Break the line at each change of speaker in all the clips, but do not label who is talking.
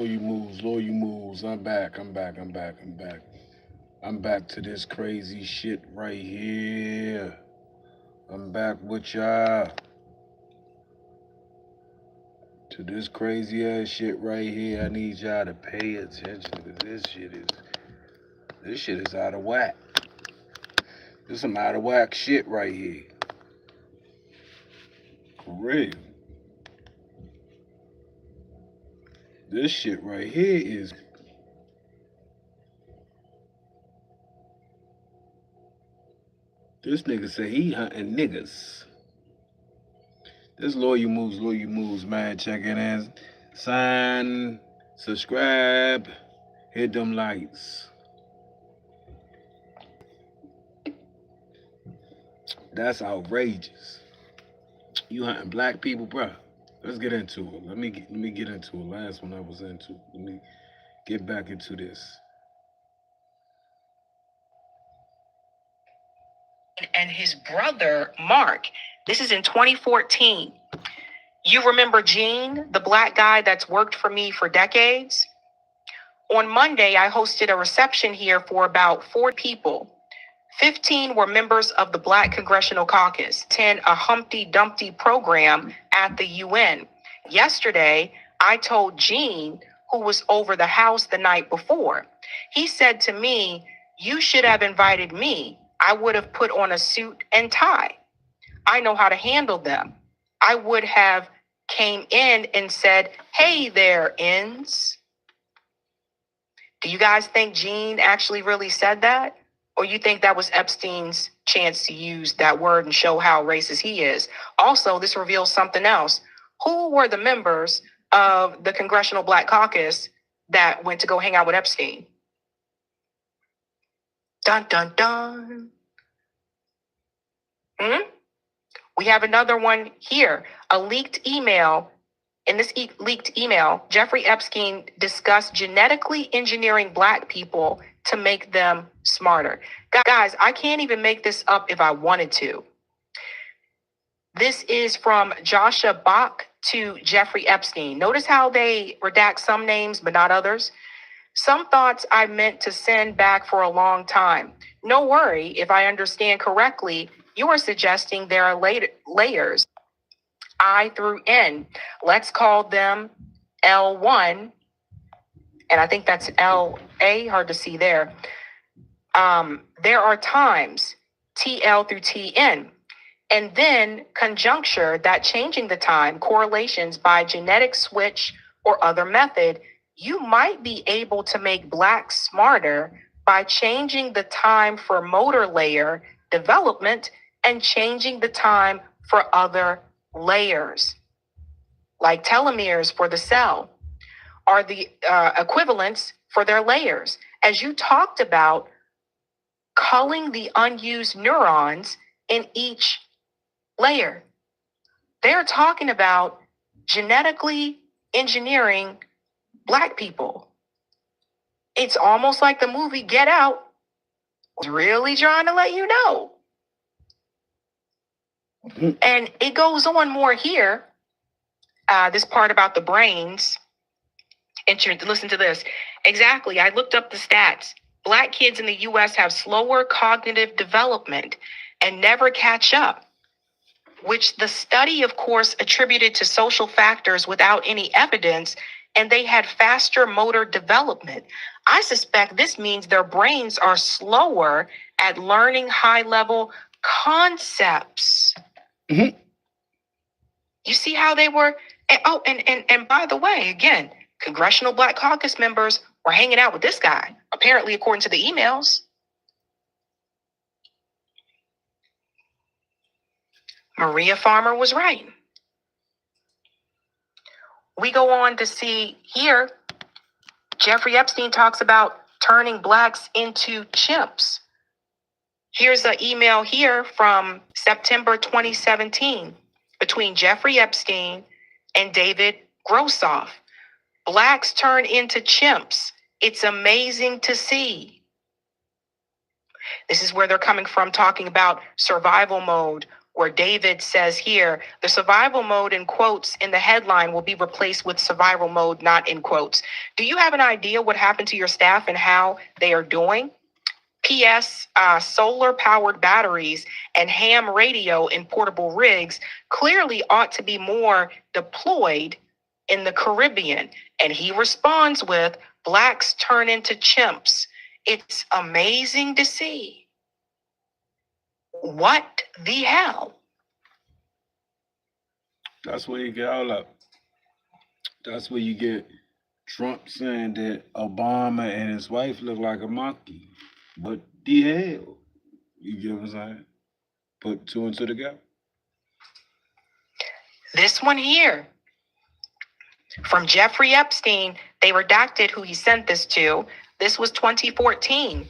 Lord, you moves. I'm back. I'm back to this crazy shit right here. I'm back with y'all to this crazy ass shit right here. I need y'all to pay attention because this shit is out of whack. This some out of whack shit right here. For real. This shit right here is. This nigga say he hunting niggas. This lawyer you moves, man. Check it in. Sign, subscribe, hit them lights. That's outrageous. You hunting black people, bro. Let's get into it. Let me get into it. Last one I was into. Let me get back into this.
And his brother, Mark. This is in 2014. You remember Gene, the black guy that's worked for me for decades? On Monday, I hosted a reception here for about 4 people. 15 were members of the Black Congressional Caucus, 10 a Humpty Dumpty program at the UN. Yesterday, I told Gene, who was over the house the night before, he said to me, "You should have invited me. I would have put on a suit and tie. I know how to handle them. I would have came in and said, 'Hey there, ends.'" Do you guys think Gene actually really said that? Or you think that was Epstein's chance to use that word and show how racist he is? Also, this reveals something else. Who were the members of the Congressional Black Caucus that went to go hang out with Epstein? Dun, dun, dun. We have another one here. A leaked email. In this leaked email, Jeffrey Epstein discussed genetically engineering black people to make them smarter. Guys, I can't even make this up if I wanted to. This is from Joshua Bach to Jeffrey Epstein. Notice how they redact some names but not others. Some thoughts I meant to send back for a long time. No worry, if I understand correctly, you are suggesting there are layers. I through N. Let's call them L1. And I think that's LA, hard to see there. There are times TL through TN. And then conjuncture, that changing the time, correlations by genetic switch or other method, you might be able to make black smarter by changing the time for motor layer development and changing the time for other layers, like telomeres for the cell, are the equivalents for their layers. As you talked about, culling the unused neurons in each layer. They're talking about genetically engineering black people. It's almost like the movie Get Out was really trying to let you know. And it goes on more here. This part about the brains. Listen to this. Exactly. I looked up the stats. Black kids in the U.S. have slower cognitive development and never catch up, which the study, of course, attributed to social factors without any evidence, and they had faster motor development. I suspect this means their brains are slower at learning high-level concepts.
Mm-hmm.
You see how they were? And by the way, again, Congressional Black Caucus members were hanging out with this guy, apparently, according to the emails. Maria Farmer was right. We go on to see here, Jeffrey Epstein talks about turning blacks into chimps. Here's an email here from September 2017 between Jeffrey Epstein and David Grossoff. Blacks turn into chimps. It's amazing to see. This is where they're coming from, talking about survival mode, where David says here, the survival mode in quotes in the headline will be replaced with survival mode, not in quotes. Do you have an idea what happened to your staff and how they are doing? P.S. Solar powered batteries and ham radio in portable rigs clearly ought to be more deployed in the Caribbean. And he responds with, blacks turn into chimps. It's amazing to see. What the hell?
That's where you get all up. That's where you get Trump saying that Obama and his wife look like a monkey. But the hell? You get what I'm saying? Put two and two together.
This one here from Jeffrey Epstein, they redacted who he sent this to. This was 2014.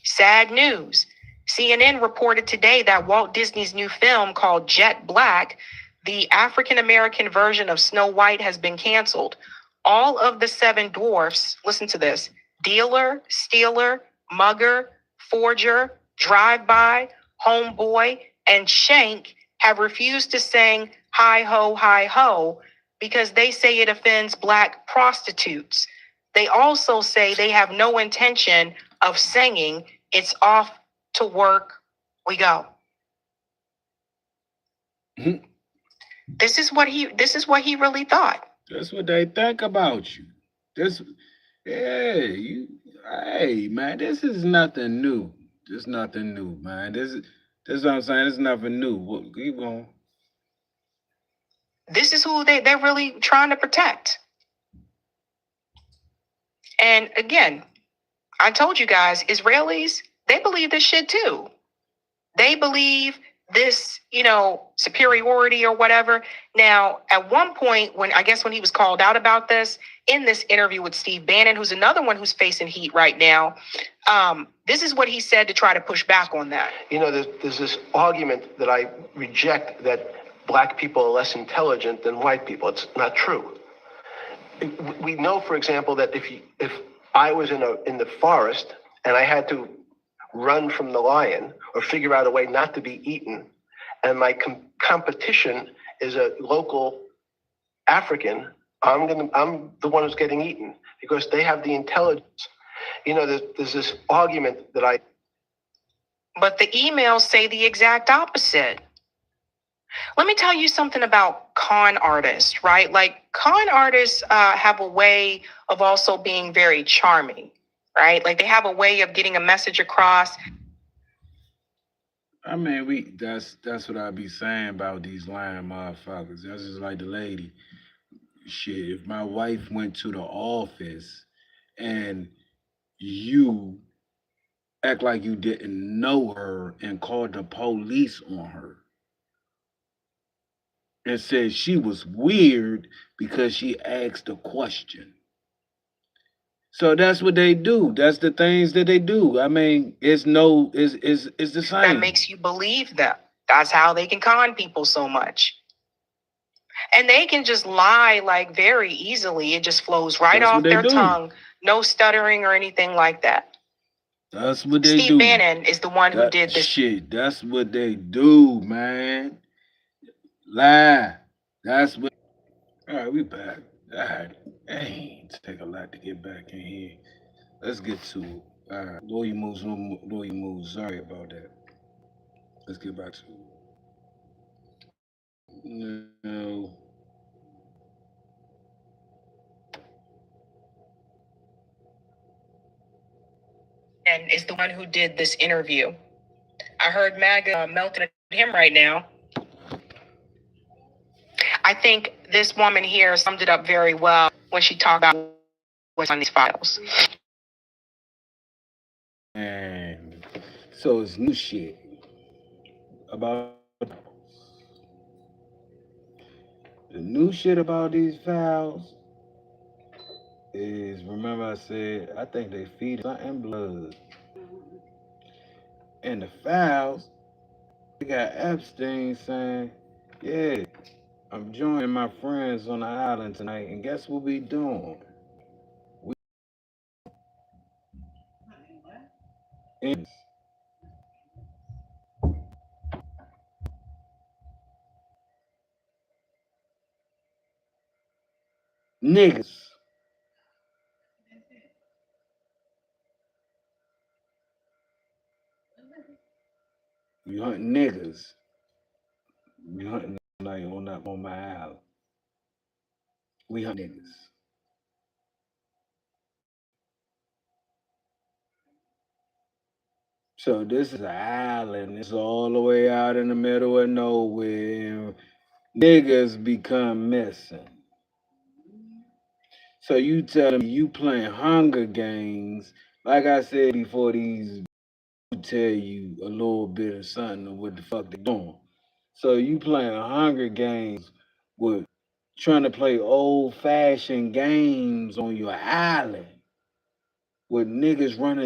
Sad news. CNN reported today that Walt Disney's new film called Jet Black, the African American version of Snow White, has been canceled. All of the 7 dwarfs, listen to this, dealer, stealer, mugger, forger, drive-by, homeboy, and shank have refused to sing hi ho, because they say it offends black prostitutes. They also say they have no intention of singing. It's off to work we go. This is what he really thought.
That's what they think about you. This, hey man, this is nothing new. This nothing new, man. This is what I'm saying. This is nothing new. Keep going.
This is who they're really trying to protect. And again, I told you guys, Israelis, they believe this shit too. They believe this, superiority or whatever. Now, at one point, when he was called out about this in this interview with Steve Bannon, who's another one who's facing heat right now, this is what he said to try to push back on that.
There's this argument that I reject, that black people are less intelligent than white people. It's not true. We know, for example, that if I was in the forest and I had to run from the lion or figure out a way not to be eaten, and my competition is a local African, I'm the one who's getting eaten because they have the intelligence. There's this argument that
But the emails say the exact opposite. Let me tell you something about con artists, right? Like, con artists have a way of also being very charming, right? Like, they have a way of getting a message across.
I mean, that's what I be saying about these lying motherfuckers. That's just like the lady. Shit, if my wife went to the office and you act like you didn't know her and called the police on her and said she was weird because she asked a question. So that's what they do. That's the things that they do. I mean, it's the same.
That makes you believe them. That's how they can con people so much. And they can just lie like very easily. It just flows right off their tongue. No stuttering or anything like that.
That's what they do.
Steve Bannon is the one who did this
shit. That's what they do, man. Lie. That's what. All right, we back. All right, hey, it take a lot to get back in here. Let's get to it. All right, lawyer moves. Sorry about that. Let's get back to it. No.
And is the one who did this interview. I heard MAGA melting at him right now. I think this woman here summed it up very well when she talked about what's on these files.
And so it's new shit about the new shit about these files is, remember I said I think they feed something blood. And the files, they got Epstein saying, yeah, I'm joining my friends on the island tonight, and guess what we doing? Niggas. You hunt niggas. You hunting like on my island. We hunt niggas. So this is an island. It's all the way out in the middle of nowhere. Niggas become missing. So you telling me you playing Hunger Games? Like I said before, these tell you a little bit of something of what the fuck they doing. So you playing Hunger Games with trying to play old fashioned games on your island with niggas running